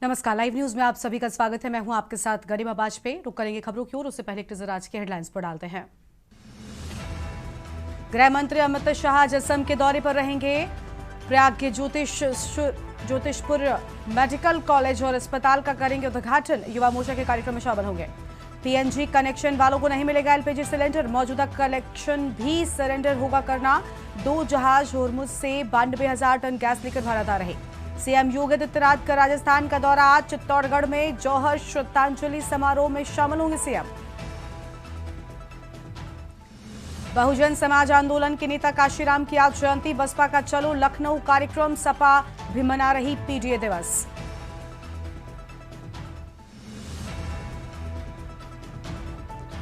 नमस्कार, live news में आप सभी का स्वागत है। मैं हूं आपके साथ गरिमा बाजपेयी। रुक करेंगे खबरों की ओर, उससे पहले एक नजर आज की हेडलाइंस पर डालते हैं। गृह मंत्री अमित शाह आज असम के दौरे पर रहेंगे। प्रयाग के ज्योतिषपुर मेडिकल कॉलेज और अस्पताल का करेंगे उद्घाटन। युवा मोर्चा के कार्यक्रम में शामिल होंगे। पीएनजी कनेक्शन वालों को नहीं मिलेगा एलपीजी सिलेंडर। मौजूदा कलेक्शन भी सरेंडर होगा करना। 2 जहाज होर्मुज से 92,000 टन गैस लेकर भारत आ रहे। सीएम योगी आदित्यनाथ का राजस्थान का दौरा। आज चित्तौड़गढ़ में जौहर श्रद्धांजलि समारोह में शामिल होंगे सीएम। बहुजन समाज आंदोलन के नेता काशीराम की आज जयंती। बसपा का चलो लखनऊ कार्यक्रम। सपा भी मना रही पीडीए दिवस।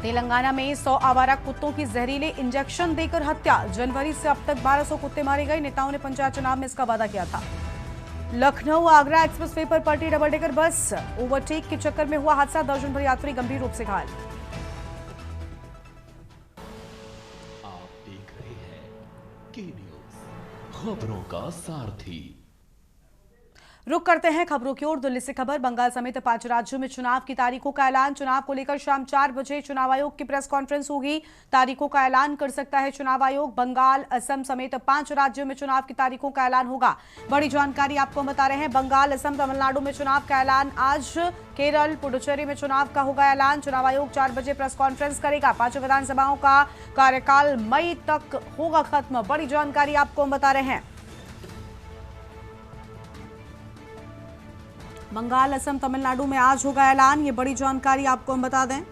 तेलंगाना में 100 आवारा कुत्तों की जहरीले इंजेक्शन देकर हत्या। जनवरी से अब तक 1200 कुत्ते मारे गए। नेताओं ने पंचायत चुनाव में इसका वादा किया था। लखनऊ आगरा एक्सप्रेसवे पर पलटी डबल डेकर बस। ओवरटेक के चक्कर में हुआ हादसा। दर्जन भर यात्री गंभीर रूप से घायल। आप देख रहे हैं के न्यूज, खबरों का सारथी। रुक करते हैं खबरों की ओर। दिल्ली से खबर। बंगाल समेत 5 राज्यों में चुनाव की तारीखों का ऐलान। चुनाव को लेकर शाम 4 बजे चुनाव आयोग की प्रेस कॉन्फ्रेंस होगी। तारीखों का ऐलान कर सकता है चुनाव आयोग। बंगाल, असम समेत 5 राज्यों में चुनाव की तारीखों का ऐलान होगा। बड़ी जानकारी आपको बता रहे हैं। बंगाल, असम, तमिलनाडु में चुनाव का ऐलान आज। केरल, पुडुचेरी में चुनाव का होगा ऐलान। चुनाव आयोग 4 बजे प्रेस कॉन्फ्रेंस करेगा। 5 विधानसभाओं का कार्यकाल मई तक होगा खत्म। बड़ी जानकारी आपको बता रहे हैं। बंगाल, असम, तमिलनाडु में आज होगा ऐलान। ये बड़ी जानकारी आपको हम बता दें।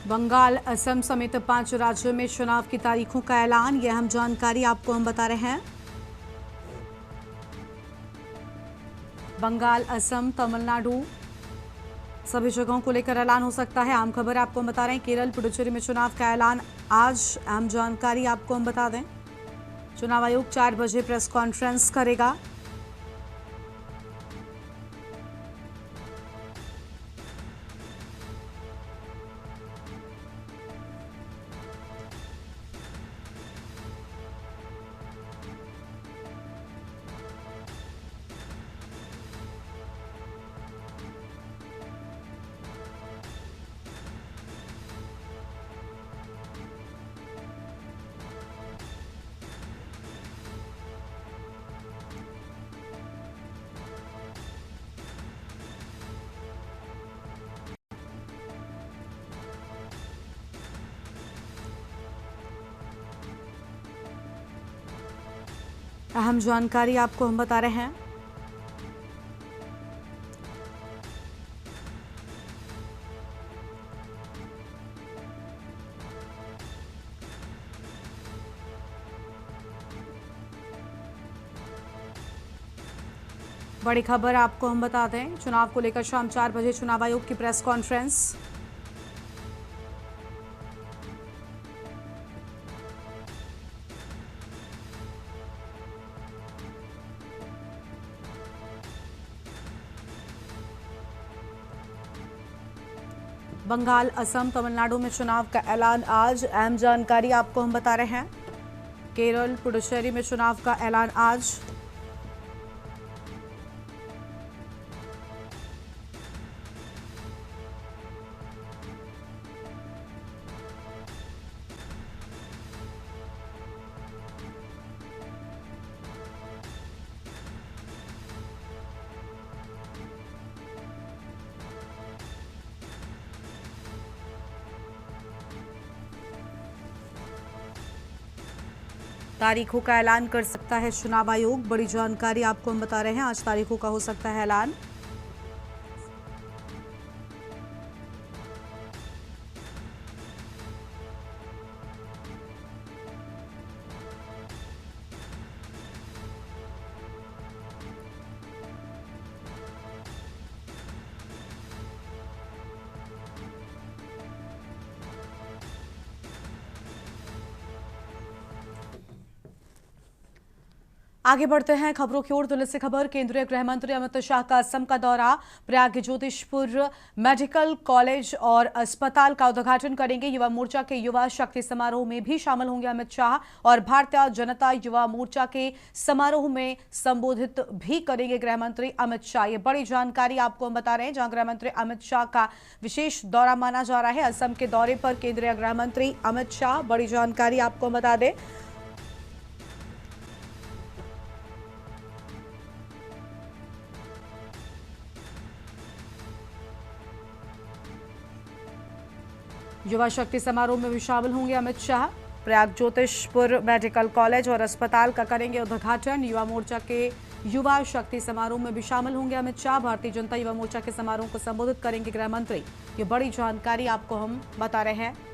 बंगाल, असम समेत 5 राज्यों में चुनाव की तारीखों का ऐलान। यह अहम जानकारी आपको हम बता रहे हैं। बंगाल, असम, तमिलनाडु सभी जगहों को लेकर ऐलान हो सकता है। आम खबर आपको हम बता रहे हैं। केरल, पुडुचेरी में चुनाव का ऐलान आज। अहम जानकारी आपको हम बता दें। चुनाव आयोग 4 बजे प्रेस कॉन्फ्रेंस करेगा। अहम जानकारी आपको हम बता रहे हैं। बड़ी खबर आपको हम बता दें। चुनाव को लेकर शाम 4 बजे चुनाव आयोग की प्रेस कॉन्फ्रेंस। बंगाल, असम, तमिलनाडु में चुनाव का ऐलान आज। अहम जानकारी आपको हम बता रहे हैं। केरल, पुडुचेरी में चुनाव का ऐलान आज। तारीखों का ऐलान कर सकता है चुनाव आयोग। बड़ी जानकारी आपको हम बता रहे हैं। आज तारीखों का हो सकता है ऐलान। आगे बढ़ते हैं खबरों की ओर। दिल्ली से खबर। केंद्रीय गृह मंत्री अमित शाह का असम का दौरा। प्रयाग ज्योतिषपुर मेडिकल कॉलेज और अस्पताल का उद्घाटन करेंगे। युवा मोर्चा के युवा शक्ति समारोह में भी शामिल होंगे अमित शाह और भारतीय जनता युवा मोर्चा के समारोह में संबोधित भी करेंगे गृह मंत्री अमित शाह। ये बड़ी जानकारी आपको हम बता रहे हैं, जहां गृह मंत्री अमित शाह का विशेष दौरा माना जा रहा है। असम के दौरे पर केंद्रीय गृह मंत्री अमित शाह, बड़ी जानकारी आपको हम बता दें। युवा शक्ति समारोह में भी शामिल होंगे अमित शाह। प्रयाग ज्योतिषपुर मेडिकल कॉलेज और अस्पताल का करेंगे उद्घाटन। युवा मोर्चा के युवा शक्ति समारोह में भी शामिल होंगे अमित शाह। भारतीय जनता युवा मोर्चा के समारोह को संबोधित करेंगे गृह मंत्री। ये बड़ी जानकारी आपको हम बता रहे हैं।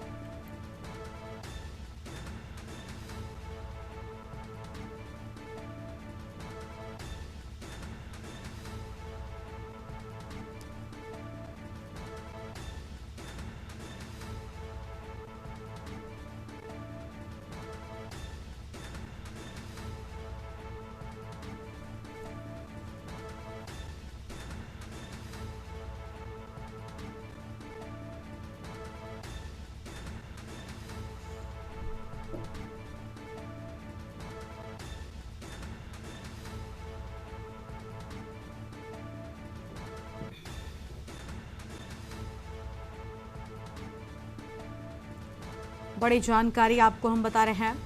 बड़ी जानकारी आपको हम बता रहे हैं।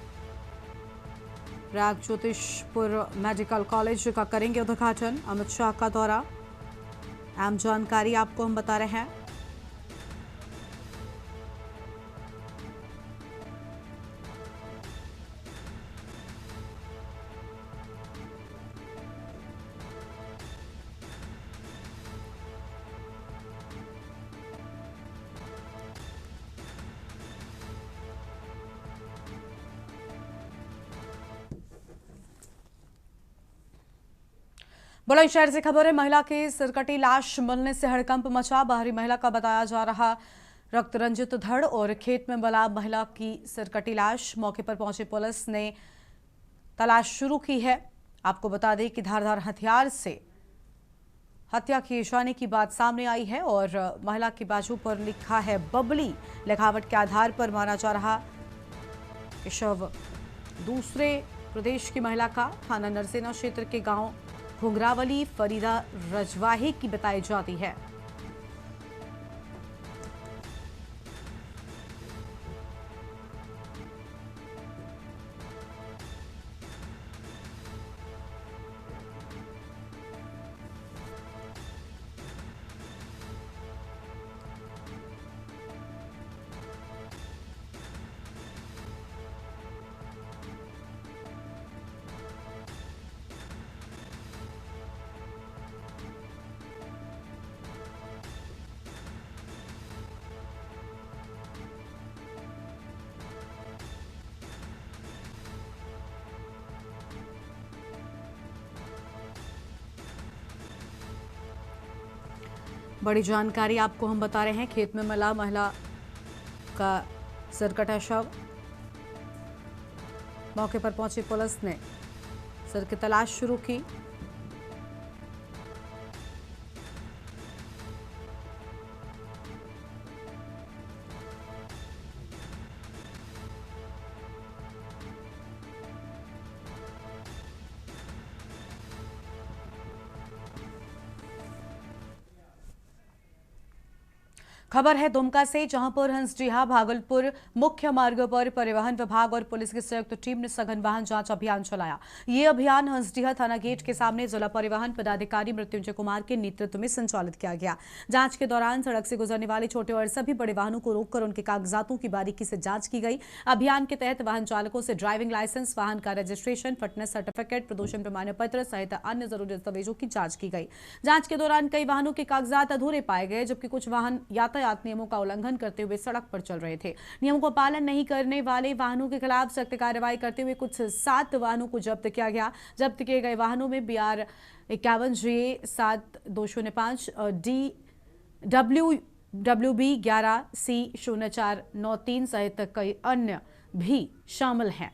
प्रयाग ज्योतिषपुर मेडिकल कॉलेज का करेंगे उद्घाटन। अमित शाह का दौरा। अहम जानकारी आपको हम बता रहे हैं। बुलंदशहर से खबर है। महिला की सिरकटी लाश मिलने से हड़कंप मचा। बाहरी महिला का बताया जा रहा रक्त रंजित धड़ और खेत में मिला महिला की सिरकटी लाश। मौके पर पहुंची पुलिस ने तलाश शुरू की है। आपको बता दें कि धारदार हथियार से हत्या किए जाने की बात सामने आई है और महिला की बाजू पर लिखा है बबली। लिखावट के आधार पर माना जा रहा कि शव दूसरे प्रदेश की महिला का थाना नरसेना क्षेत्र के गांव घुंघरावली फरीदा रजवाही की बताई जाती है। बड़ी जानकारी आपको हम बता रहे हैं। खेत में मिला महिला का सिरकटा शव। मौके पर पहुंची पुलिस ने सिर की तलाश शुरू की। खबर है दुमका से, जहां पर हंसडीहा भागलपुर मुख्य मार्ग पर परिवहन विभाग और पुलिस की संयुक्त टीम ने सघन वाहन जांच अभियान चलाया। ये अभियान हंसडीहा थाना गेट के सामने जिला परिवहन पदाधिकारी मृत्युंजय कुमार के नेतृत्व में संचालित किया गया। जांच के दौरान सड़क से गुजरने वाले छोटे और सभी बड़े वाहनों को रोककर उनके कागजातों की बारीकी से जांच की गई। अभियान के तहत वाहन चालकों से ड्राइविंग लाइसेंस, वाहन का रजिस्ट्रेशन, फिटनेस सर्टिफिकेट, प्रदूषण प्रमाण पत्र सहित अन्य जरूरी दस्तावेजों की जांच की गई। जांच के दौरान कई वाहनों के कागजात अधूरे पाए गए, जबकि कुछ वाहन यातायात नियमों का उल्लंघन करते हुए सड़क पर चल रहे थे। नियमों का पालन नहीं करने वाले वाहनों के खिलाफ सख्त कार्रवाई करते हुए कुछ 7 वाहनों को जब्त किया गया। जब्त किए गए वाहनों में BR 51J 7205 WB 11 C 0493 सहित कई अन्य भी शामिल हैं।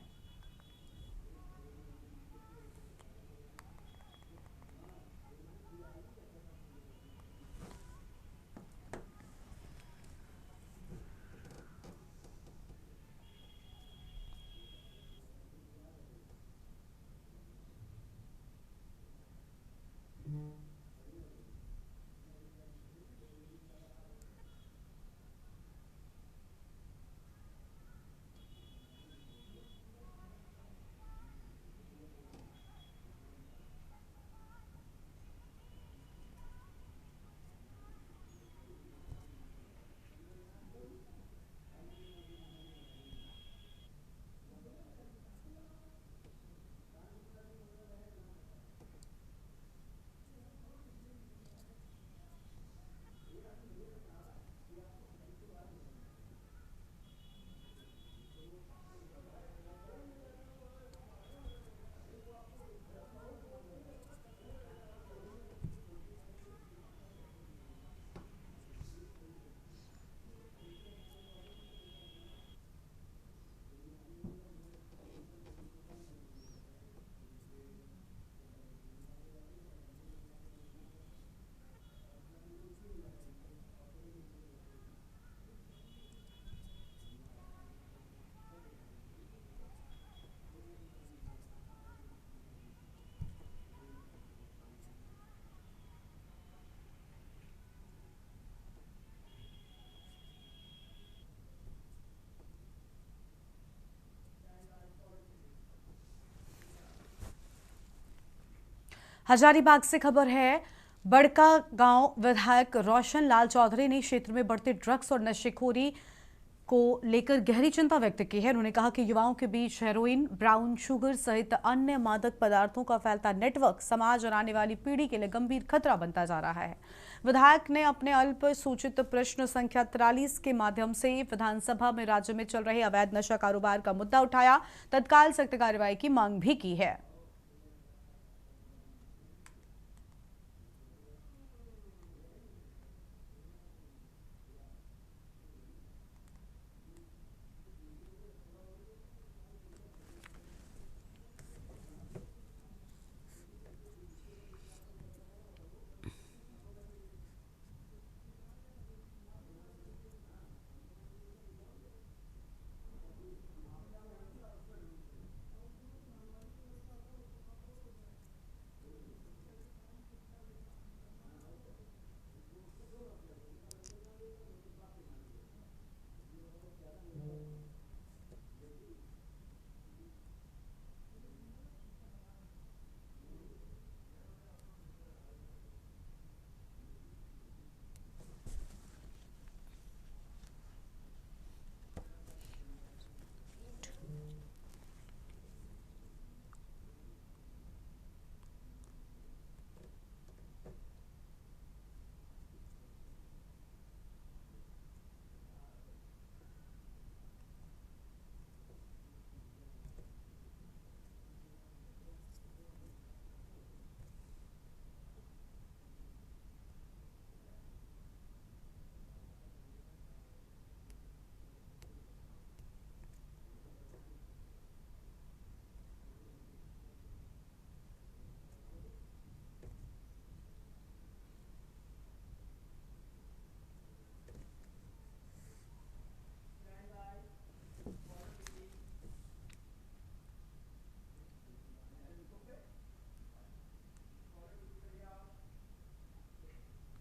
हजारीबाग से खबर है। बड़का गांव विधायक रोशन लाल चौधरी ने क्षेत्र में बढ़ते ड्रग्स और नशेखोरी को लेकर गहरी चिंता व्यक्त की है। उन्होंने कहा कि युवाओं के बीच हेरोइन, ब्राउन शुगर सहित अन्य मादक पदार्थों का फैलता नेटवर्क समाज और आने वाली पीढ़ी के लिए गंभीर खतरा बनता जा रहा है। विधायक ने अपने अल्प सूचित प्रश्न संख्या 43 के माध्यम से विधानसभा में राज्य में चल रहे अवैध नशा कारोबार का मुद्दा उठाया, तत्काल सख्त कार्रवाई की मांग भी की है।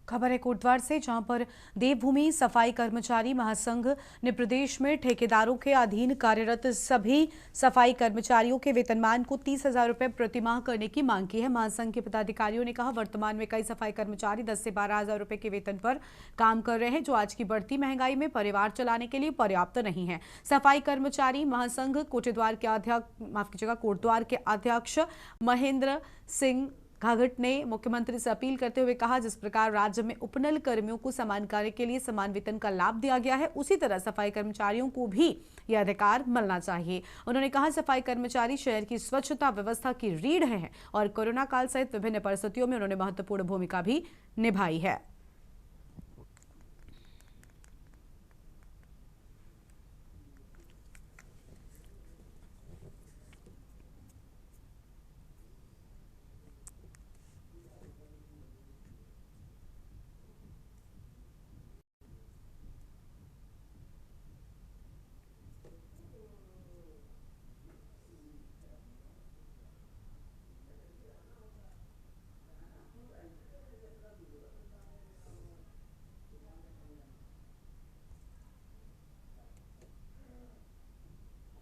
खबर है कोटद्वार से, जहां पर देवभूमि सफाई कर्मचारी महासंघ ने प्रदेश में ठेकेदारों के अधीन कार्यरत सभी सफाई कर्मचारियों के वेतनमान को 30,000 रुपए प्रतिमाह करने की मांग की है। महासंघ के पदाधिकारियों ने कहा, वर्तमान में कई सफाई कर्मचारी 10 से 12,000 रुपए के वेतन पर काम कर रहे हैं, जो आज की बढ़ती महंगाई में परिवार चलाने के लिए पर्याप्त नहीं है। सफाई कर्मचारी महासंघ कोटद्वार के अध्यक्ष महेंद्र सिंह घाघट ने मुख्यमंत्री से अपील करते हुए कहा, जिस प्रकार राज्य में उपनल कर्मियों को समान कार्य के लिए समान वेतन का लाभ दिया गया है, उसी तरह सफाई कर्मचारियों को भी यह अधिकार मिलना चाहिए। उन्होंने कहा, सफाई कर्मचारी शहर की स्वच्छता व्यवस्था की रीढ़ हैं और कोरोना काल सहित विभिन्न परिस्थितियों में उन्होंने महत्वपूर्ण भूमिका भी निभाई है।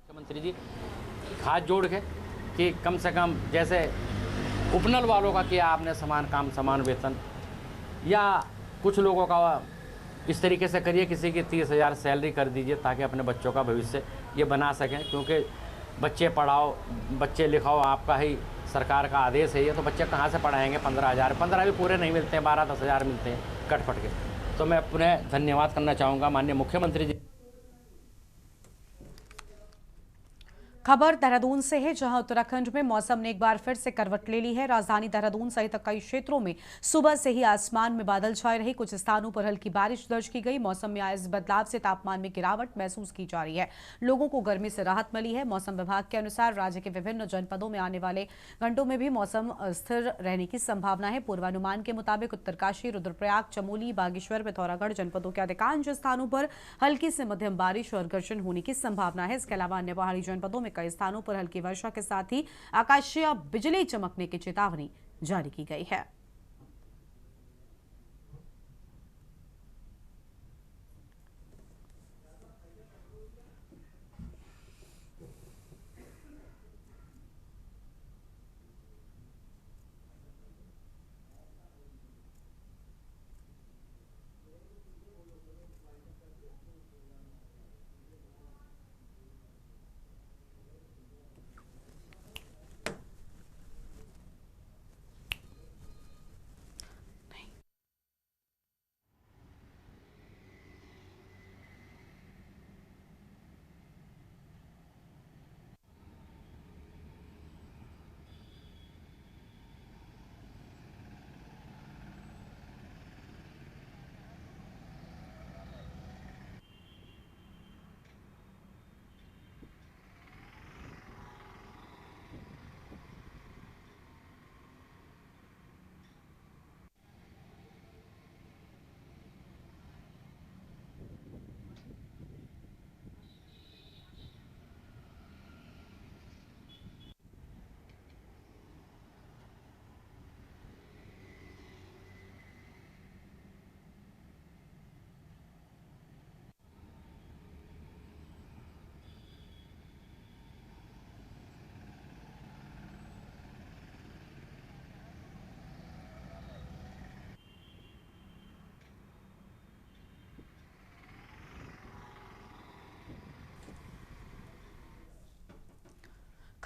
मुख्यमंत्री जी हाथ जोड़ के कि कम से कम जैसे उपनल वालों का किया आपने समान काम समान वेतन, या कुछ लोगों का इस तरीके से करिए, किसी की 30,000 सैलरी कर दीजिए ताकि अपने बच्चों का भविष्य ये बना सकें। क्योंकि बच्चे पढ़ाओ बच्चे लिखाओ आपका ही सरकार का आदेश है ये, तो बच्चे कहाँ से पढ़ाएंगे? 15,000 भी पूरे नहीं मिलते हैं, 12-10,000 मिलते हैं कट फट के। तो मैं पुनः धन्यवाद करना चाहूँगा माननीय मुख्यमंत्री जी। खबर देहरादून से है, जहां उत्तराखंड में मौसम ने एक बार फिर से करवट ले ली है। राजधानी देहरादून सहित कई क्षेत्रों में सुबह से ही आसमान में बादल छाए रहे। कुछ स्थानों पर हल्की बारिश दर्ज की गई। मौसम में आए इस बदलाव से तापमान में गिरावट महसूस की जा रही है। लोगों को गर्मी से राहत मिली है। मौसम विभाग के अनुसार राज्य के विभिन्न जनपदों में आने वाले घंटों में भी मौसम स्थिर रहने की संभावना है। पूर्वानुमान के मुताबिक उत्तरकाशी, रुद्रप्रयाग, चमोली, बागेश्वर, पिथौरागढ़ जनपदों के अधिकांश स्थानों पर हल्की से मध्यम बारिश और गर्जन होने की संभावना है। इसके अलावा अन्य पहाड़ी जनपदों में कई स्थानों पर हल्की वर्षा के साथ ही आकाशीय बिजली चमकने की चेतावनी जारी की गई है।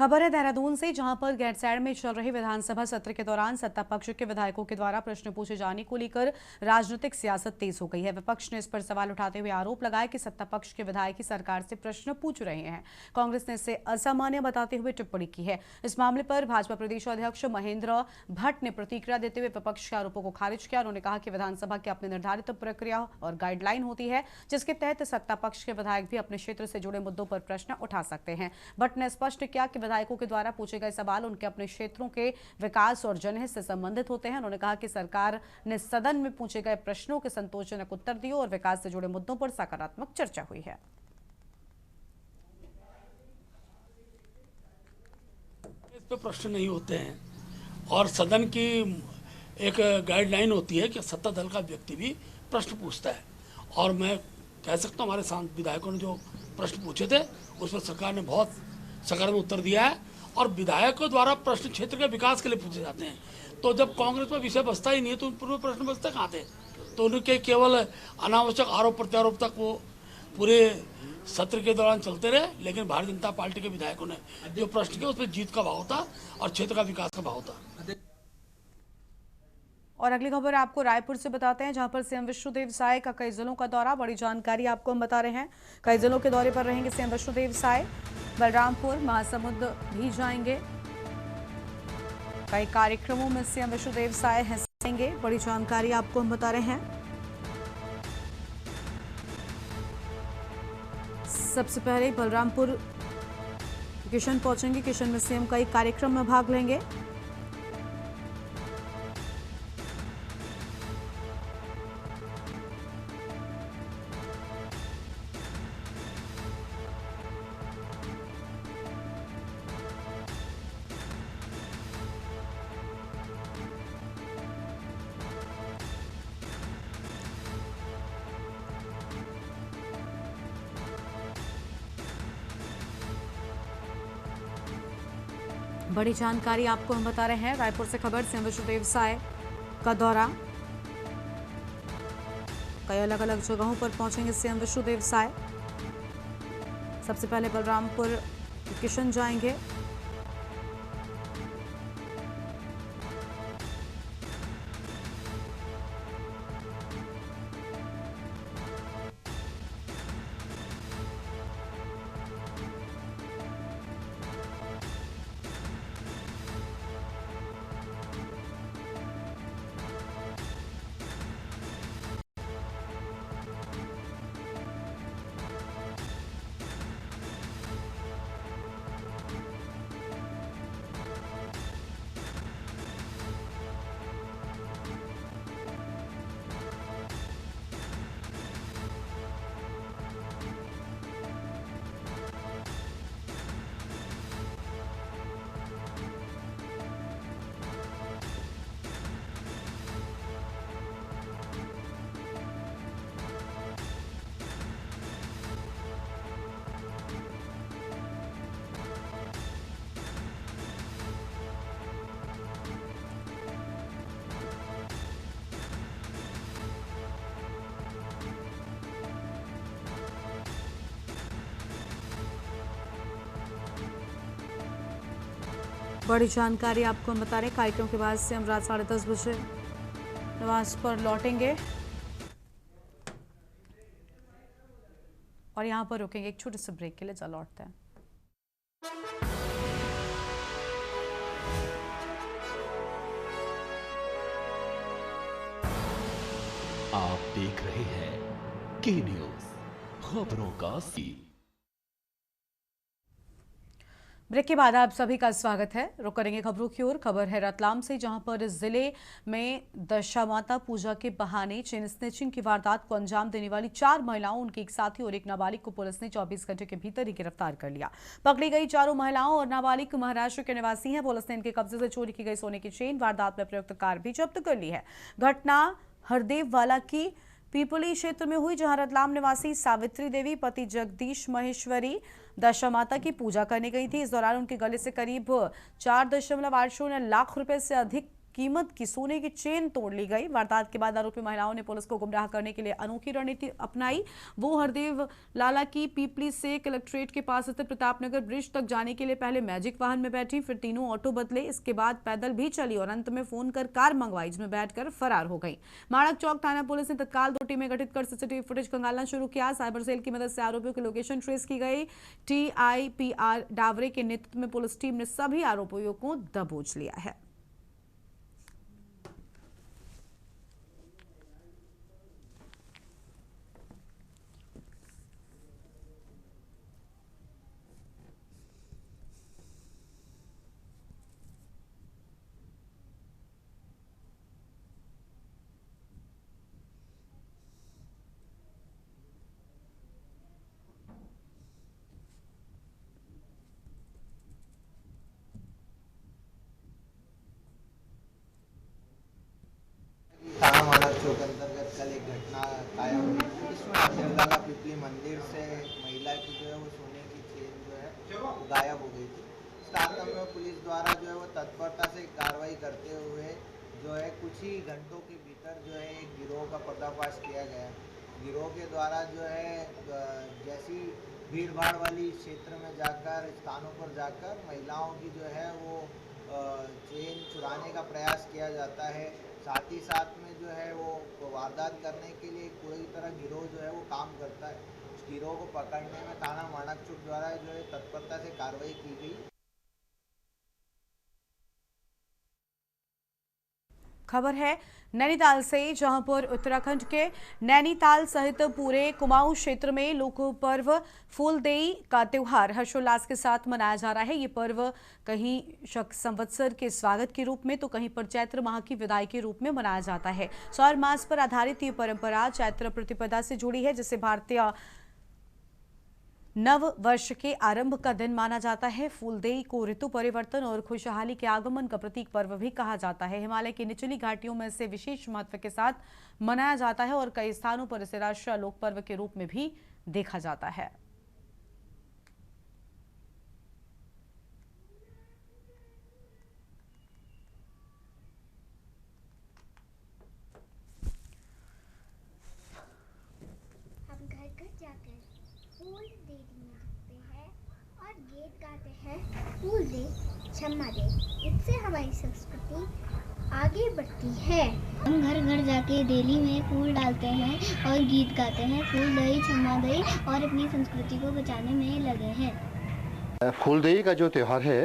खबर है देहरादून से, जहां पर गैरसैंण में चल रहे विधानसभा सत्र के दौरान सत्ता पक्ष के विधायकों के द्वारा प्रश्न पूछे जाने को लेकर राजनीतिक सियासत तेज हो गई है। विपक्ष ने इस पर सवाल उठाते हुए आरोप लगाया कि सत्ता पक्ष के विधायक ही सरकार से प्रश्न पूछ रहे हैं। कांग्रेस ने इसे असामान्य बताते हुए टिप्पणी की है। इस मामले पर भाजपा प्रदेश अध्यक्ष महेंद्र भट्ट ने प्रतिक्रिया देते हुए विपक्ष के आरोपों को खारिज किया। उन्होंने कहा कि विधानसभा की अपनी निर्धारित प्रक्रिया और गाइडलाइन होती है, जिसके तहत सत्ता पक्ष के विधायक भी अपने क्षेत्र से जुड़े मुद्दों पर प्रश्न उठा सकते हैं। भट्ट ने स्पष्ट किया कि विधायकों के द्वारा पूछे गए सवाल उनके अपने क्षेत्रों के विकास और जनहित से संबंधित होते हैं। उन्होंने कहा कि सरकार ने सदन में पूछे गए प्रश्नों के संतोषजनक उत्तर दिए और विकास से जुड़े मुद्दों पर सकारात्मक चर्चा हुई है। इस पे प्रश्न नहीं होते हैं और सदन की एक गाइडलाइन होती है कि सत्ता दल का व्यक्ति भी प्रश्न पूछता है और मैं कह सकता हूँ हमारे विधायकों ने जो प्रश्न पूछे थे उस पर सरकार ने बहुत सकारात्मक उत्तर दिया है और विधायकों द्वारा प्रश्न क्षेत्र के विकास के लिए पूछे जाते हैं। तो जब कांग्रेस पर विषय बचता ही नहीं है तो उन पूर्व प्रश्न बचते कहाँ थे? तो उनके केवल अनावश्यक आरोप प्रत्यारोप तक वो पूरे सत्र के दौरान चलते रहे, लेकिन भारतीय जनता पार्टी के विधायकों ने जो प्रश्न किया उसमें जीत का भाव था और क्षेत्र का विकास का भाव था। और अगली खबर आपको रायपुर से बताते हैं, जहां पर सीएम विष्णुदेव साय का कई जिलों का दौरा। बड़ी जानकारी आपको हम बता रहे हैं। कई जिलों के दौरे पर रहेंगे सीएम विष्णुदेव साय। बलरामपुर, महासमुंद भी जाएंगे। कई कार्यक्रमों में सीएम विष्णुदेव साय हिस्सा लेंगे। बड़ी जानकारी आपको हम बता रहे हैं। सबसे पहले बलरामपुर किशन पहुंचेंगे। किशन में सीएम कई कार्यक्रम में भाग लेंगे। बड़ी जानकारी आपको हम बता रहे हैं। रायपुर से खबर, सीएम विष्णुदेव साय का दौरा। कई अलग अलग जगहों पर पहुंचेंगे सीएम विष्णुदेव साय। सबसे पहले बलरामपुर किशन जाएंगे। बड़ी जानकारी आपको हम बता रहे हैं। कार्यक्रम के बाद से हम रात 10:30 बजे निवास पर लौटेंगे और यहां पर रुकेंगे। एक छोटे से ब्रेक के लिए चल लौटते हैं। आप देख रहे हैं के न्यूज, खबरों का सीन। ब्रेक के बाद आप सभी का स्वागत है। रुक करेंगे खबरों की ओर। खबर है रतलाम से, जहां पर जिले में दशामाता पूजा के बहाने चेन स्नेचिंग की वारदात को अंजाम देने वाली 4 महिलाओं, उनके एक साथी और एक नाबालिग को पुलिस ने 24 घंटे के भीतर ही गिरफ्तार कर लिया। पकड़ी गई चारों महिलाओं और नाबालिग महाराष्ट्र के निवासी हैं। पुलिस ने इनके कब्जे से चोरी की गई सोने की चेन, वारदात में प्रयुक्त कार भी जब्त कर ली है। घटना हरदेव वाला की पीपली क्षेत्र में हुई, जहां रतलाम निवासी सावित्री देवी पति जगदीश महेश्वरी दशामाता की पूजा करने गई थी। इस दौरान उनके गले से करीब 4.80 लाख रुपए से अधिक कीमत की सोने की चेन तोड़ ली गई। वारदात के बाद आरोपी महिलाओं ने पुलिस को गुमराह करने के लिए अनोखी रणनीति अपनाई। वो हरदेव लाला की पीपली से कलेक्ट्रेट के पास स्थित प्रतापनगर ब्रिज तक जाने के लिए पहले मैजिक वाहन में बैठी, फिर तीनों ऑटो बदले, इसके बाद पैदल भी चली और अंत में फोन कर कार मंगवाई, जिसमें बैठकर फरार हो गई। माणक चौक थाना पुलिस ने तत्काल 2 टीमें गठित कर सीसीटीवी फुटेज खंगालना शुरू किया। साइबर सेल की मदद से आरोपियों की लोकेशन ट्रेस की गई। TIPR डावरे के नेतृत्व में पुलिस टीम ने सभी आरोपियों को दबोच लिया है। थाना मानक चौक अंतर्गत कल एक घटना कायम हुई जिसमें हरदेवलाला पिपली मंदिर से एक महिला की जो है वो सोने की चेन जो है वो गायब हो गई थी। इस तारतम्य में पुलिस द्वारा जो है वो तत्परता से कार्रवाई करते हुए जो है कुछ ही घंटों के भीतर जो है एक गिरोह का पर्दाफाश किया गया। गिरोह के द्वारा जो है जैसी भीड़ भाड़ वाली क्षेत्र में जाकर स्थानों पर जाकर महिलाओं की जो है वो चेन चुराने का प्रयास किया जाता है। साथ ही साथ में जो है वो वारदात करने के लिए पूरी तरह गिरोह जो है वो काम करता है। उस गिरोह को पकड़ने में थाना माणक चौक द्वारा जो है तत्परता से कार्रवाई की गई। खबर है नैनीताल से, जहां पर उत्तराखंड के नैनीताल सहित पूरे कुमाऊं क्षेत्र में लोक पर्व फूलदेई का त्योहार हर्षोल्लास के साथ मनाया जा रहा है। ये पर्व कहीं शक संवत्सर के स्वागत के रूप में तो कहीं पर चैत्र माह की विदाई के रूप में मनाया जाता है। सौर मास पर आधारित ये परंपरा चैत्र प्रतिपदा से जुड़ी है, जिसे भारतीय नव वर्ष के आरंभ का दिन माना जाता है। फूलदेई को ऋतु परिवर्तन और खुशहाली के आगमन का प्रतीक पर्व भी कहा जाता है। हिमालय की निचली घाटियों में इसे विशेष महत्व के साथ मनाया जाता है और कई स्थानों पर इसे राष्ट्रीय लोक पर्व के रूप में भी देखा जाता है। हम घर घर जाकर फूल देरी में रखते हैं और गीत गाते हैं, फूल दे क्षमा दे। इससे हमारी संस्कृति आगे बढ़ती है। हम घर घर जाके डेली में फूल डालते हैं और गीत गाते हैं, फूल दे क्षमा दे, और अपनी संस्कृति को बचाने में लगे हैं। फूलदेई का जो त्यौहार है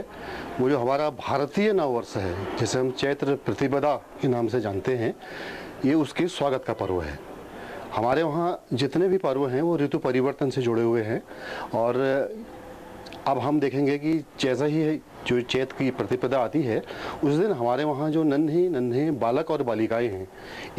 वो जो हमारा भारतीय नववर्ष है, जिसे हम चैत्र प्रतिपदा के नाम से जानते हैं, ये उसके स्वागत का पर्व है। हमारे वहाँ जितने भी पर्व हैं वो ऋतु परिवर्तन से जुड़े हुए हैं और अब हम देखेंगे कि जैसा ही जो चैत्र की प्रतिपदा आती है उस दिन हमारे वहाँ जो नन्हे नन्हे बालक और बालिकाएं हैं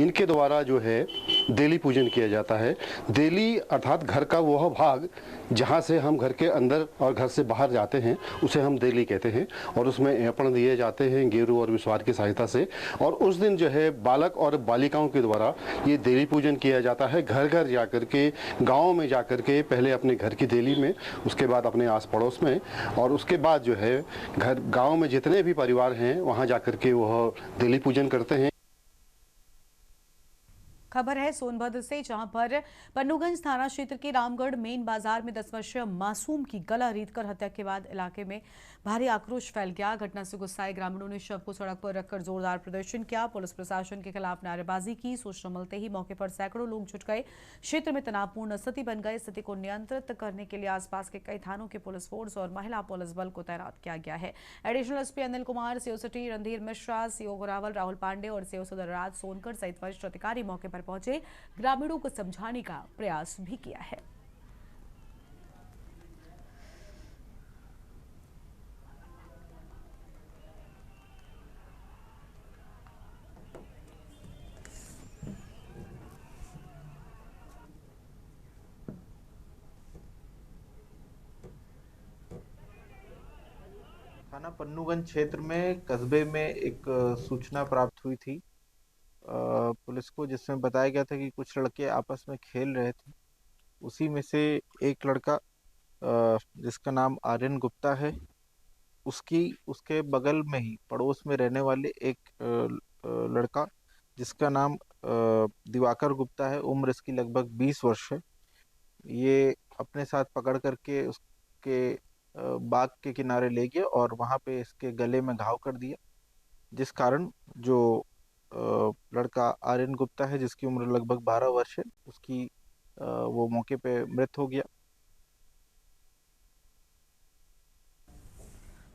इनके द्वारा जो है देली पूजन किया जाता है। देली अर्थात घर का वह भाग जहाँ से हम घर के अंदर और घर से बाहर जाते हैं उसे हम देली कहते हैं और उसमें ऐपण दिए जाते हैं गेरू और विस्वार की सहायता से। और उस दिन जो है बालक और बालिकाओं के द्वारा ये देली पूजन किया जाता है। घर घर जा कर के, गाँव में जा कर के, पहले अपने घर की देली में, उसके बाद अपने आस पड़ोस में, और उसके बाद जो है घर गांव में जितने भी परिवार हैं वहां जाकर के वह देली पूजन करते हैं। खबर है सोनभद्र से, जहां पर पन्नूगंज थाना क्षेत्र के रामगढ़ मेन बाजार में 10 वर्षीय मासूम की गला रेतकर हत्या के बाद इलाके में भारी आक्रोश फैल गया। घटना से गुस्साए ग्रामीणों ने शव को सड़क पर रखकर जोरदार प्रदर्शन किया। पुलिस प्रशासन के खिलाफ नारेबाजी की। सूचना मिलते ही मौके पर सैकड़ों लोग जुट गए। क्षेत्र में तनावपूर्ण स्थिति बन गई। स्थिति को नियंत्रित करने के लिए आसपास के कई थानों के पुलिस फोर्स और महिला पुलिस बल को तैनात किया गया है। Additional SP Anil Kumar, CO city Randhir Mishra, CO Gorawal Rahul Pandey और सीओ सुधरराज सोनकर सहित वरिष्ठ अधिकारी मौके पर पहुंचे, ग्रामीणों को समझाने का प्रयास भी किया है। थाना पन्नूगंज क्षेत्र में कस्बे में एक सूचना प्राप्त हुई थी पुलिस को, जिसमें बताया गया था कि कुछ लड़के आपस में खेल रहे थे। उसी में से एक लड़का जिसका नाम आर्यन गुप्ता है उसके बगल में ही पड़ोस में रहने वाले एक लड़का जिसका नाम दिवाकर गुप्ता है, उम्र इसकी लगभग 20 वर्ष है। ये अपने साथ पकड़ करके उसके बाग के किनारे ले गया और वहां पे इसके गले में घाव कर दिया, जिस कारण जो लड़का आर्यन गुप्ता है जिसकी उम्र लगभग 12 वर्ष है, उसकी वो मौके पे मृत हो गया।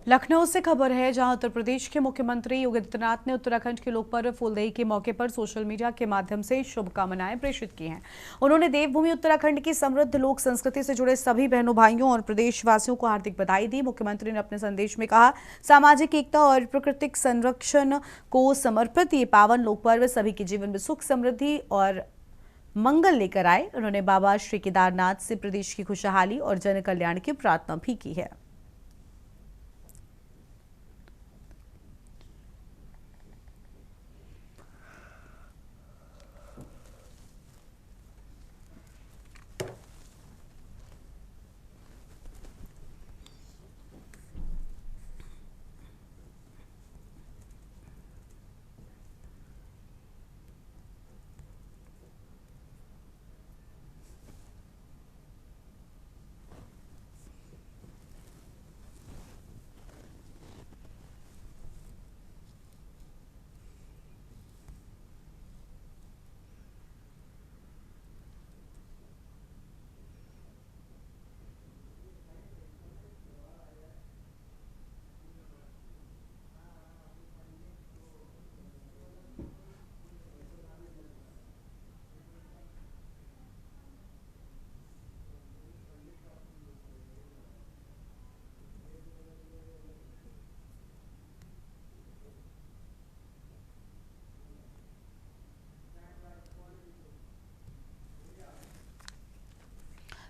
लखनऊ से खबर है, जहां उत्तर प्रदेश के मुख्यमंत्री योगी आदित्यनाथ ने उत्तराखंड के लोक पर्व फूलदेई के मौके पर सोशल मीडिया के माध्यम से शुभकामनाएं प्रेषित की हैं। उन्होंने देवभूमि उत्तराखंड की समृद्ध लोक संस्कृति से जुड़े सभी बहनों भाइयों और प्रदेशवासियों को हार्दिक बधाई दी। मुख्यमंत्री ने अपने संदेश में कहा, सामाजिक एकता और प्राकृतिक संरक्षण को समर्पित ये पावन लोक पर्व सभी के जीवन में सुख, समृद्धि और मंगल लेकर आए। उन्होंने बाबा श्री केदारनाथ से प्रदेश की खुशहाली और जन कल्याण की प्रार्थना भी की है।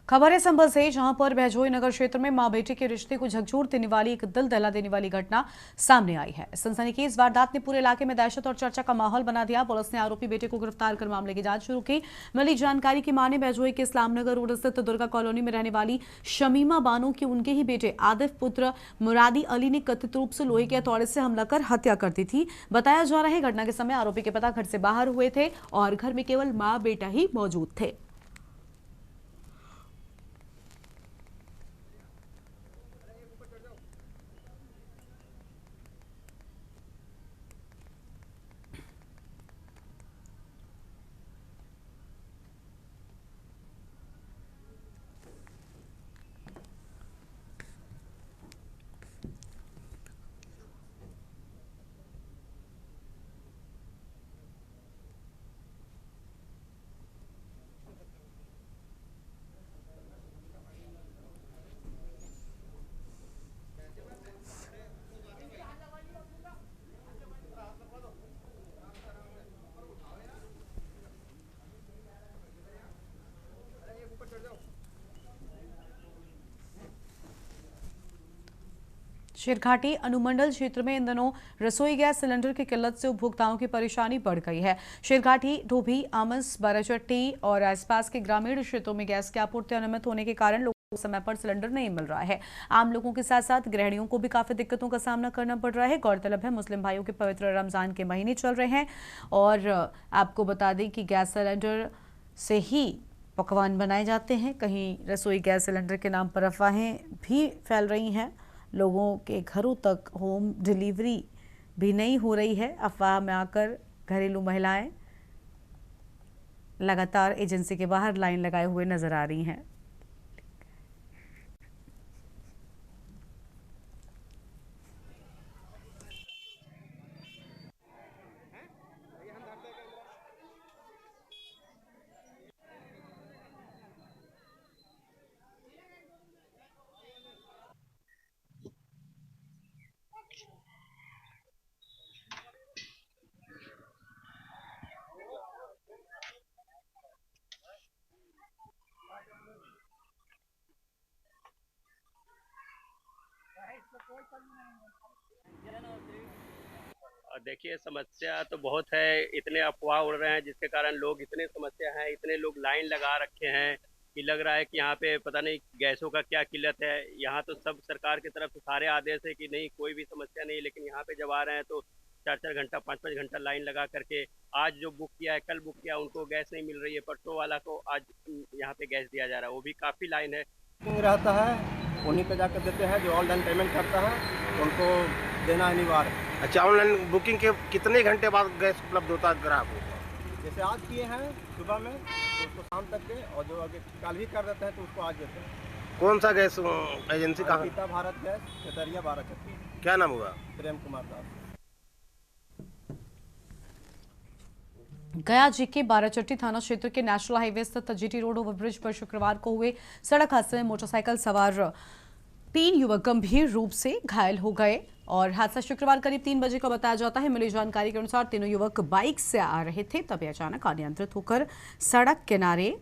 खबर है संभल से, जहां पर बहजोई नगर क्षेत्र में मां बेटे के रिश्ते को झकझोर देने वाली एक दिल दहला देने वाली घटना सामने आई है। सनसनीखेज वारदात ने पूरे इलाके में दहशत और चर्चा का माहौल बना दिया। पुलिस ने आरोपी बेटे को गिरफ्तार कर मामले की जांच शुरू की। मिली जानकारी की माने बहजोई के इस्लामनगर रोड स्थित दुर्गा कॉलोनी में रहने वाली शमीमा बानो की उनके ही बेटे आदिफ पुत्र मुरादी अली ने कथित रूप से लोहे के हथौड़े से हमला कर हत्या कर दी थी। बताया जा रहा है, घटना के समय आरोपी के पिता घर से बाहर हुए थे और घर में केवल मां बेटा ही मौजूद थे। शेरघाटी अनुमंडल क्षेत्र में इन दिनों रसोई गैस सिलेंडर की किल्लत से उपभोक्ताओं की परेशानी बढ़ गई है। शेरघाटी, धोबी, आमस, बाराचट्टी और आसपास के ग्रामीण क्षेत्रों में गैस की आपूर्ति अनियमित होने के कारण लोगों को समय पर सिलेंडर नहीं मिल रहा है। आम लोगों के साथ साथ गृहिणियों को भी काफी दिक्कतों का सामना करना पड़ रहा है। गौरतलब है, मुस्लिम भाइयों के पवित्र रमजान के महीने चल रहे हैं और आपको बता दें कि गैस सिलेंडर से ही पकवान बनाए जाते हैं। कहीं रसोई गैस सिलेंडर के नाम पर अफवाहें भी फैल रही हैं। लोगों के घरों तक होम डिलीवरी भी नहीं हो रही है। अफवाह में आकर घरेलू महिलाएं लगातार एजेंसी के बाहर लाइन लगाए हुए नजर आ रही हैं। देखिए, समस्या तो बहुत है, इतने अफवाह उड़ रहे हैं जिसके कारण लोग इतने समस्या हैं, इतने लोग लाइन लगा रखे हैं कि लग रहा है कि यहाँ पे पता नहीं गैसों का क्या किल्लत है। यहाँ तो सब सरकार की तरफ से सारे आदेश है कि नहीं कोई भी समस्या नहीं, लेकिन यहाँ पे जब आ रहे हैं तो 4-4 घंटा 5-5 घंटा लाइन लगा करके, आज जो बुक किया है कल बुक किया उनको गैस नहीं मिल रही है, परसों वाला को आज यहाँ पे गैस दिया जा रहा है, वो भी काफ़ी लाइन है। रहता है उन्हीं पे जाकर देते हैं, जो ऑनलाइन पेमेंट करता है उनको देना अनिवार्य है। अच्छा, ऑनलाइन बुकिंग के कितने घंटे बाद गैस उपलब्ध होता है ग्राहक को? जैसे आज किए हैं सुबह में तो उसको शाम तक के, और जो अगर कल भी कर देते हैं तो उसको आज देते हैं। कौन सा गैस एजेंसी कहाँ? गीता भारत गैस, चतरिया 12 क्या नाम हुआ? प्रेम कुमार दास। गया जी के बाराचट्टी थाना क्षेत्र के नेशनल हाईवे स्थित जीटी रोड ओवरब्रिज पर शुक्रवार को हुए सड़क हादसे में मोटरसाइकिल सवार 3 युवक गंभीर रूप से घायल हो गए और हादसा शुक्रवार करीब 3 बजे का बताया जाता है। मिली जानकारी के अनुसार तीनों युवक बाइक से आ रहे थे, तभी अचानक अनियंत्रित होकर सड़क किनारे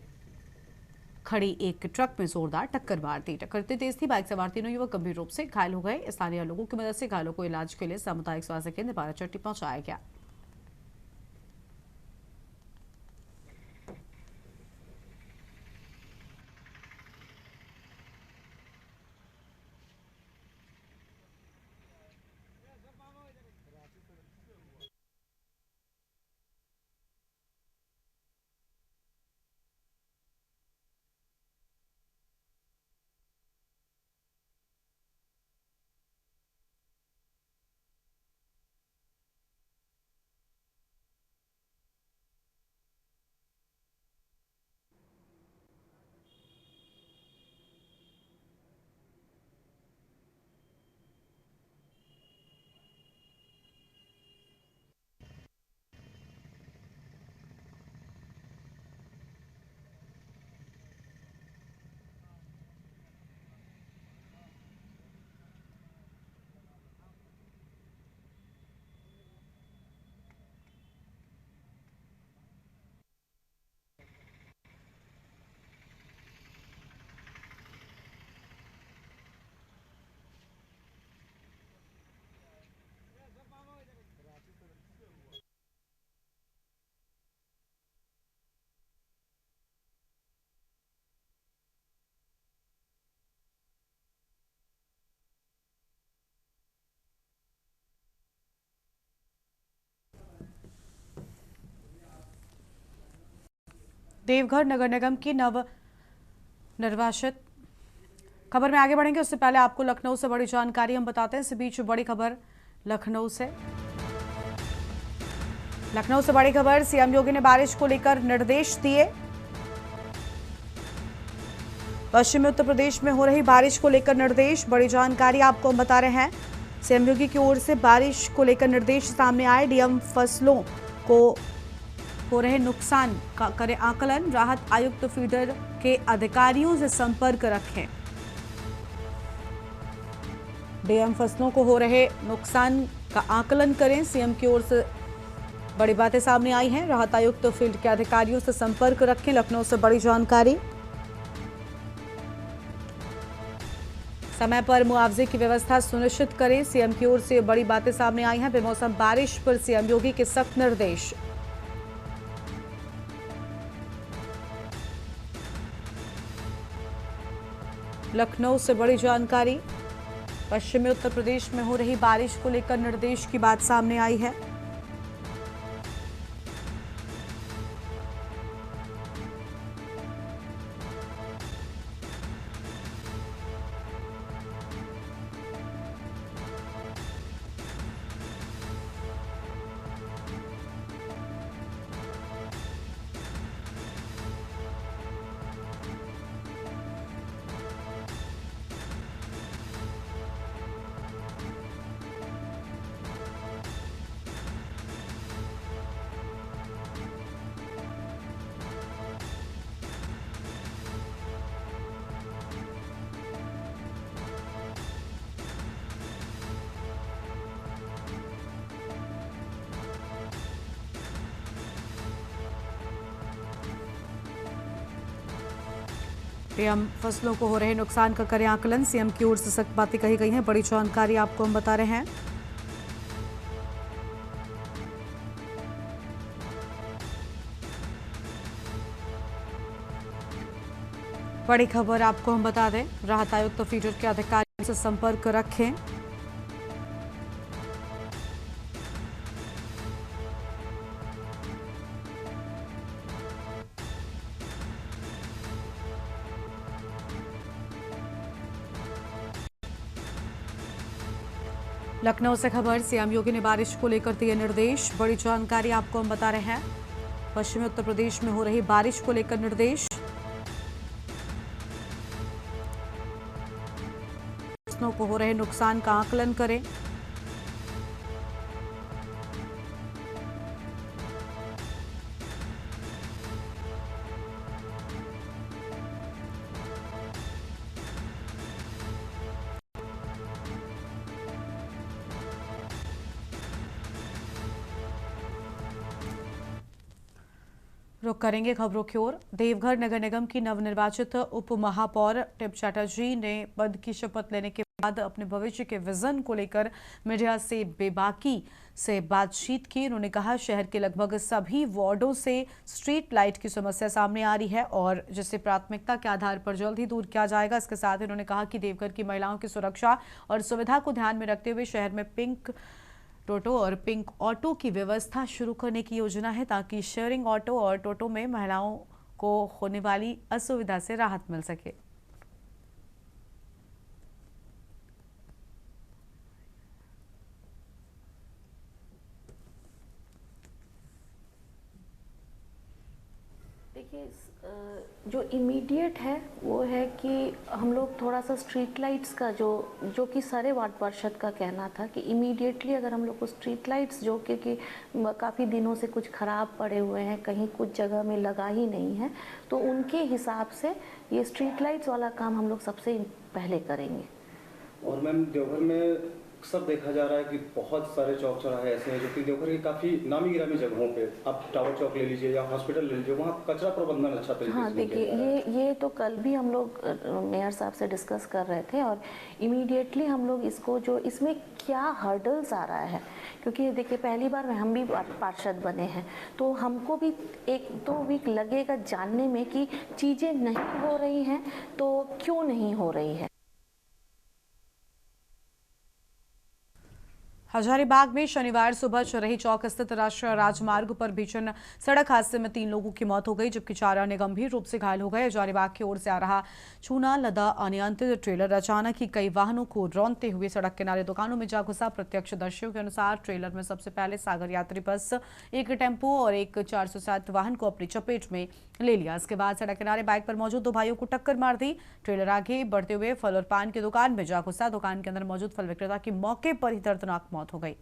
खड़ी एक ट्रक में जोरदार टक्कर मार दी। टक्कर इतनी तेज थी, बाइक सवार तीनों युवक गंभीर रूप से घायल हो गए। स्थानीय लोगों की मदद से घायलों को इलाज के लिए सामुदायिक स्वास्थ्य केंद्र बाराचट्टी पहुंचाया गया। देवघर नगर निगम की नवनिर्वाचित खबर में आगे बढ़ेंगे, उससे पहले आपको लखनऊ से बड़ी जानकारी हम बताते हैं। इस बीच बड़ी खबर लखनऊ से बड़ी खबर, सीएम योगी ने बारिश को लेकर निर्देश दिए। पश्चिमी उत्तर प्रदेश में हो रही बारिश को लेकर निर्देश, बड़ी जानकारी आपको हम बता रहे हैं। सीएम योगी की ओर से बारिश को लेकर निर्देश सामने आए। डीएम फसलों को हो रहे नुकसान का करें आकलन, राहत आयुक्त फीडर के अधिकारियों से संपर्क रखें। डीएम फसलों को हो रहे नुकसान का आकलन करें, सीएम की ओर से बड़ी बातें सामने आई हैं। राहत आयुक्त फील्ड के अधिकारियों से संपर्क रखें, लखनऊ से बड़ी जानकारी। समय पर मुआवजे की व्यवस्था सुनिश्चित करें, सीएम की ओर से बड़ी बातें सामने आई हैं। बेमौसम बारिश पर सीएम योगी के सख्त निर्देश। लखनऊ से बड़ी जानकारी, पश्चिमी उत्तर प्रदेश में हो रही बारिश को लेकर निर्देश की बात सामने आई है। पीएम फसलों को हो रहे नुकसान का करें आकलन, सीएम की ओर से सख्त बातें कही गई हैं। बड़ी जानकारी आपको हम बता रहे हैं। बड़ी खबर आपको हम बता दें, राहत आयुक्त फीडर के अधिकारियों से संपर्क रखें। लखनऊ से खबर, सीएम योगी ने बारिश को लेकर दिए निर्देश। बड़ी जानकारी आपको हम बता रहे हैं, पश्चिमी उत्तर प्रदेश में हो रही बारिश को लेकर निर्देश। फसलों को हो रहे नुकसान का आकलन करें। रुक करेंगे खबरों की ओर। देवघर नगर निगम की नवनिर्वाचित उप महापौर टिप चैटर्जी ने पद की शपथ लेने के बाद अपने भविष्य के विजन को लेकर मीडिया से बेबाकी से बातचीत की। उन्होंने कहा, शहर के लगभग सभी वार्डों से स्ट्रीट लाइट की समस्या सामने आ रही है और जिसे प्राथमिकता के आधार पर जल्द ही दूर किया जाएगा। इसके साथ ही उन्होंने कहा कि देवघर की महिलाओं की सुरक्षा और सुविधा को ध्यान में रखते हुए शहर में पिंक टोटो और पिंक ऑटो की व्यवस्था शुरू करने की योजना है, ताकि शेयरिंग ऑटो और टोटो में महिलाओं को होने वाली असुविधा से राहत मिल सके। देखिए, जो इमीडिएट है वो है कि हम लोग थोड़ा सा स्ट्रीट लाइट्स का जो कि सारे वार्ड पार्षद का कहना था कि इमीडिएटली अगर हम लोग को स्ट्रीट लाइट्स जो कि काफ़ी दिनों से कुछ ख़राब पड़े हुए हैं, कहीं कुछ जगह में लगा ही नहीं है, तो उनके हिसाब से ये स्ट्रीट लाइट्स वाला काम हम लोग सबसे पहले करेंगे। और मैम, देवघर में अक्सर देखा जा रहा है कि बहुत सारे चौक चौराहे ऐसे हैं जो कि देवघर की काफ़ी नामी गिरामी जगहों पे, आप टावर चौक ले लीजिए या हॉस्पिटल ले लीजिए, वहाँ कचरा प्रबंधन अच्छा तरीके से। हाँ, देखिए, ये तो कल भी हम लोग मेयर साहब से डिस्कस कर रहे थे और इमीडिएटली हम लोग इसको जो इसमें क्या हर्डल्स आ रहा है, क्योंकि देखिए पहली बार हम भी पार्षद बने हैं, तो हमको भी 1-2 वीक लगेगा जानने में कि चीज़ें नहीं हो रही हैं तो क्यों नहीं हो रही है। हजारीबाग में शनिवार सुबह चरही चौक स्थित राष्ट्रीय राजमार्ग पर भीषण सड़क हादसे में 3 लोगों की मौत हो गई, जबकि 4 अन्य गंभीर रूप से घायल हो गए। हजारीबाग की ओर से आ रहा चूना लदा अनियंत्रित ट्रेलर अचानक ही कई वाहनों को रौंदते हुए सड़क किनारे दुकानों में जा घुसा। प्रत्यक्षदर्शियों के अनुसार ट्रेलर में सबसे पहले सागर यात्री बस, एक टेम्पो और एक 407 वाहन को अपनी चपेट में ले लिया। इसके बाद सड़क किनारे बाइक पर मौजूद 2 भाइयों को टक्कर मार दी। ट्रेलर आगे बढ़ते हुए फल और पान की दुकान में जा घुसा। दुकान के अंदर मौजूद फल विक्रेता की मौके पर ही दर्दनाक मौत हो गई।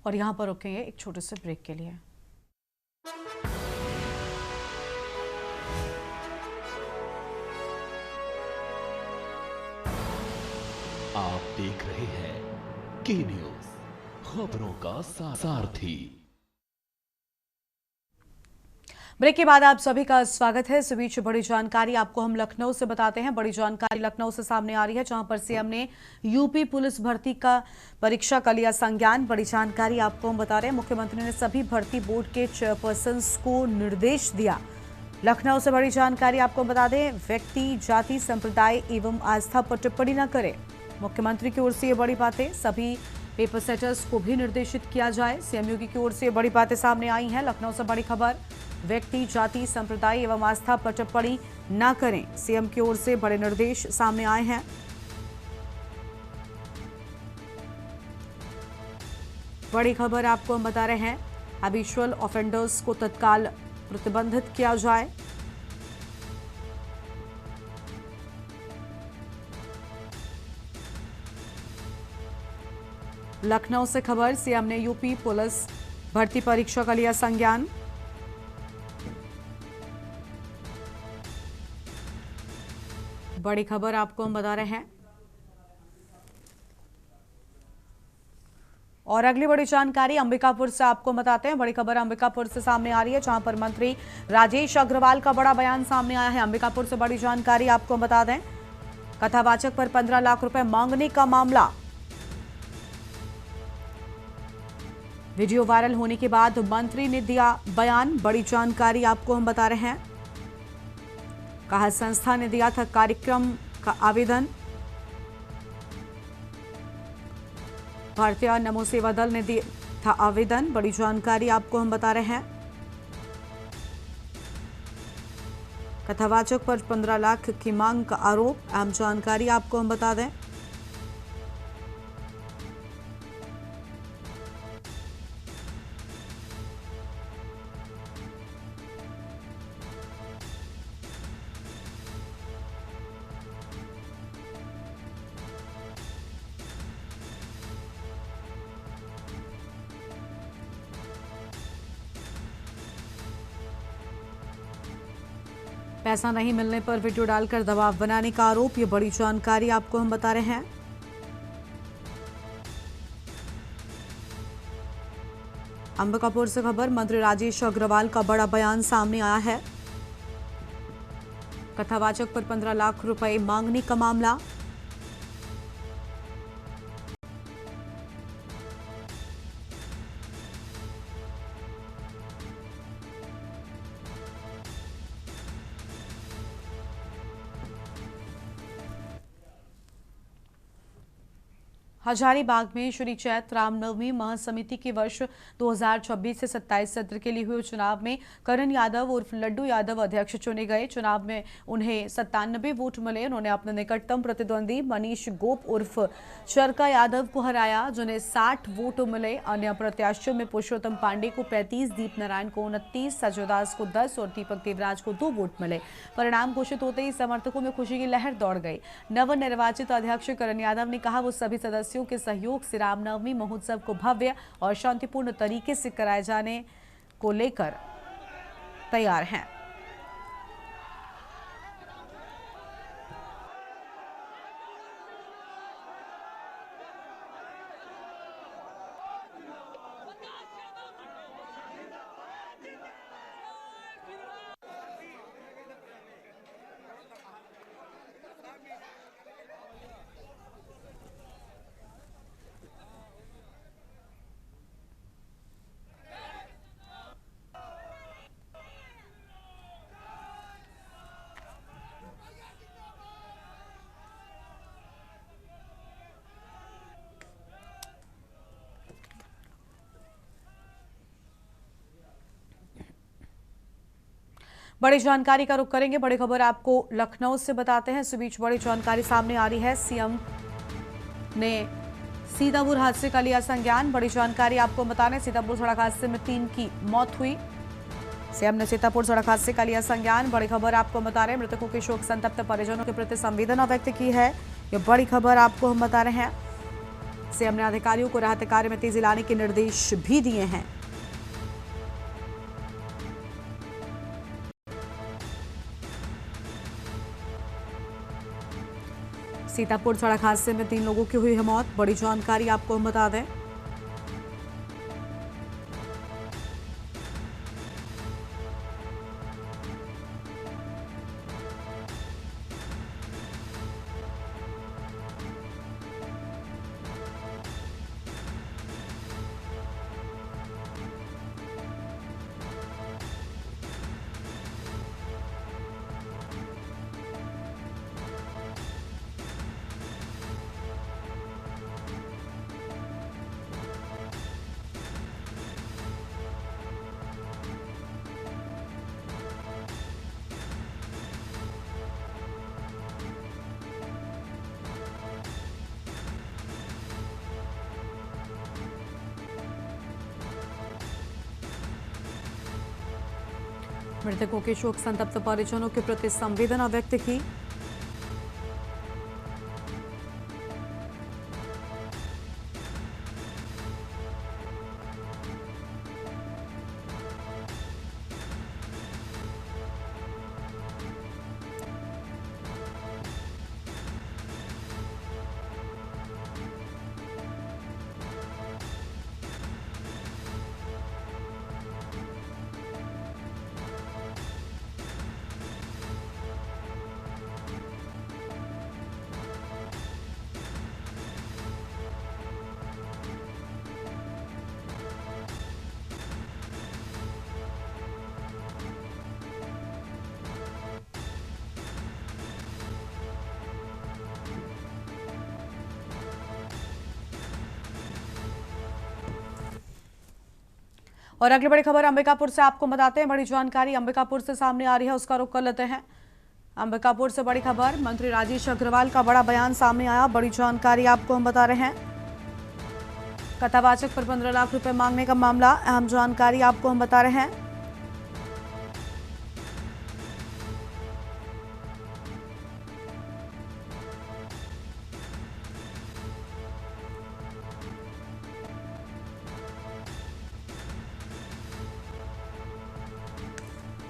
और यहाँ पर रुकेंगे एक छोटे से ब्रेक के लिए। आप देख रहे हैं के न्यूज़, खबरों का सारथी। ब्रेक के बाद आप सभी का स्वागत है। इस बीच बड़ी जानकारी आपको हम लखनऊ से बताते हैं। बड़ी जानकारी लखनऊ से सामने आ रही है, जहां पर सीएम ने यूपी पुलिस भर्ती का परीक्षा का लिया संज्ञान। बड़ी जानकारी आपको हम बता रहे हैं, मुख्यमंत्री ने सभी भर्ती बोर्ड के चेयरपर्सन को निर्देश दिया। लखनऊ से बड़ी जानकारी आपको बता दें, व्यक्ति, जाति, संप्रदाय एवं आस्था पर टिप्पणी न करे। मुख्यमंत्री की ओर से ये बड़ी बातें, सभी पेपर सेटर्स को भी निर्देशित किया जाए। सीएम योगी की ओर से बड़ी बातें सामने आई हैं। लखनऊ से बड़ी खबर, व्यक्ति, जाति, संप्रदाय एवं आस्था पर टिप्पणी न करें। सीएम की ओर से बड़े निर्देश सामने आए हैं। बड़ी खबर आपको हम बता रहे हैं, हैबिचुअल ऑफेंडर्स को तत्काल प्रतिबंधित किया जाए। लखनऊ से खबर, सीएम ने यूपी पुलिस भर्ती परीक्षा का लिया संज्ञान। बड़ी खबर आपको हम बता रहे हैं। और अगली बड़ी जानकारी अंबिकापुर से आपको बताते हैं। बड़ी खबर अंबिकापुर से सामने आ रही है, जहां पर मंत्री राजेश अग्रवाल का बड़ा बयान सामने आया है। अंबिकापुर से बड़ी जानकारी आपको बता दें, कथावाचक पर 15 लाख रुपए मांगने का मामला। वीडियो वायरल होने के बाद मंत्री ने दिया बयान। बड़ी जानकारी आपको हम बता रहे हैं, कहा संस्था ने दिया था कार्यक्रम का आवेदन। भारतीय नमो सेवा दल ने दिया था आवेदन। बड़ी जानकारी आपको हम बता रहे हैं, कथावाचक पर 15 लाख की मांग का आरोप। अहम जानकारी आपको हम बता दें, पैसा नहीं मिलने पर वीडियो डालकर दबाव बनाने का आरोप। ये बड़ी जानकारी आपको हम बता रहे हैं। अंबिकापुर से खबर, मंत्री राजेश अग्रवाल का बड़ा बयान सामने आया है। कथावाचक पर 15 लाख रुपए मांगने का मामला। हजारीबाग में श्री चैत्र रामनवमी महासमिति के वर्ष 2026 से 27 सत्र के लिए हुए चुनाव में करण यादव उर्फ लड्डू यादव अध्यक्ष चुने गए। चुनाव में उन्हें 97 वोट मिले। उन्होंने अपने निकटतम प्रतिद्वंदी मनीष गोप उर्फ चरका यादव को हराया, जिन्हें 60 वोट मिले। अन्य प्रत्याशियों में पुरुषोत्तम पांडे को 35, दीप नारायण को 29, संजय दास को 10 और दीपक देवराज को 2 वोट मिले। परिणाम घोषित होते ही समर्थकों में खुशी की लहर दौड़ गई। नवनिर्वाचित अध्यक्ष करण यादव ने कहा, वो सभी सदस्यों के सहयोग से रामनवमी महोत्सव को भव्य और शांतिपूर्ण तरीके से कराए जाने को लेकर तैयार हैं। बड़ी जानकारी का रुख करेंगे। बड़ी खबर आपको लखनऊ से बताते हैं। इस बीच बड़ी जानकारी सामने आ रही है, सीएम ने सीतापुर हादसे का लिया संज्ञान। बड़ी जानकारी आपको बता रहे हैं, सीतापुर सड़क हादसे में 3 की मौत हुई। सीएम ने सीतापुर सड़क हादसे का लिया संज्ञान। बड़ी खबर आपको बता रहे हैं, मृतकों के शोक संतप्त परिजनों के प्रति संवेदना व्यक्त की है। ये बड़ी खबर आपको हम बता रहे हैं। सीएम ने अधिकारियों को राहत कार्य में तेजी लाने के निर्देश भी दिए हैं। सीतापुर सड़क हादसे में 3 लोगों की हुई है मौत। बड़ी जानकारी आपको हम बता दें, मृतकों के शोक संतप्त परिजनों के प्रति संवेदना व्यक्त की। और अगली बड़ी खबर अंबिकापुर से आपको बताते हैं। बड़ी जानकारी अंबिकापुर से सामने आ रही है, उसका रुख कर लेते हैं। अंबिकापुर से बड़ी खबर, मंत्री राजेश अग्रवाल का बड़ा बयान सामने आया। बड़ी जानकारी आपको हम बता रहे हैं। कथावाचक पर 15 लाख रुपए मांगने का मामला, अहम जानकारी आपको हम बता रहे हैं।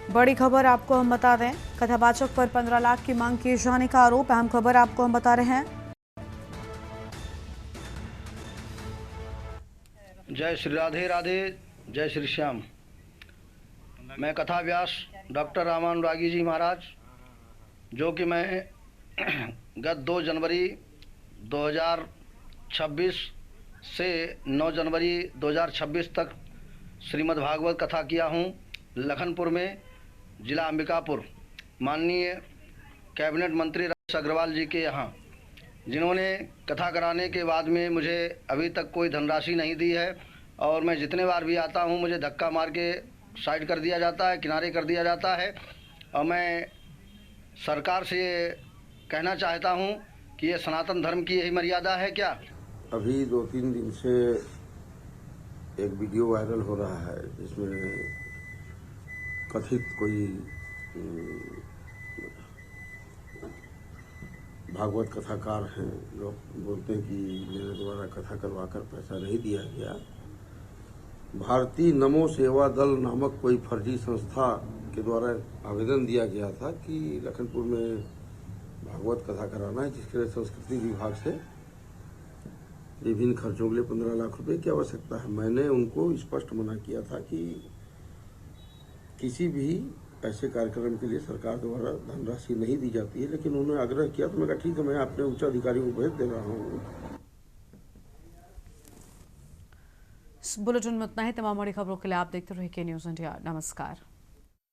बड़ी खबर आपको हम बता दें, कथावाचक पर 15 लाख की मांग किए जाने का आरोप। अहम खबर आपको हम बता रहे हैं। जय श्री राधे राधे, जय श्री श्याम। मैं कथा व्यास डॉक्टर रामानुरागी जी महाराज, जो कि मैं गत 2 जनवरी 2026 से 9 जनवरी 2026 तक श्रीमद् भागवत कथा किया हूँ लखनपुर में, जिला अंबिकापुर, माननीय कैबिनेट मंत्री राजेश अग्रवाल जी के यहाँ, जिन्होंने कथा कराने के बाद में मुझे अभी तक कोई धनराशि नहीं दी है। और मैं जितने बार भी आता हूँ मुझे धक्का मार के साइड कर दिया जाता है, किनारे कर दिया जाता है। और मैं सरकार से ये कहना चाहता हूँ कि ये सनातन धर्म की यही मर्यादा है क्या? अभी 2-3 दिन से एक वीडियो वायरल हो रहा है जिसमें कथित कोई भागवत कथाकार हैं, लोग बोलते हैं कि मेरे द्वारा कथा करवाकर पैसा नहीं दिया गया। भारतीय नमो सेवा दल नामक कोई फर्जी संस्था के द्वारा आवेदन दिया गया था कि लखनपुर में भागवत कथा कराना है, जिसके लिए संस्कृति विभाग से विभिन्न खर्चों के लिए 15 लाख रुपए की आवश्यकता है। मैंने उनको स्पष्ट मना किया था कि किसी भी ऐसे कार्यक्रम के लिए सरकार द्वारा धनराशि नहीं दी जाती है, लेकिन उन्होंने आग्रह किया तो मैं कहा ठीक है, मैं अपने उच्च अधिकारियों को भेज दे रहा हूँ। बुलेटिन में इतना ही। तमाम बड़ी खबरों के लिए आप देखते रहिए के न्यूज़ इंडिया। नमस्कार।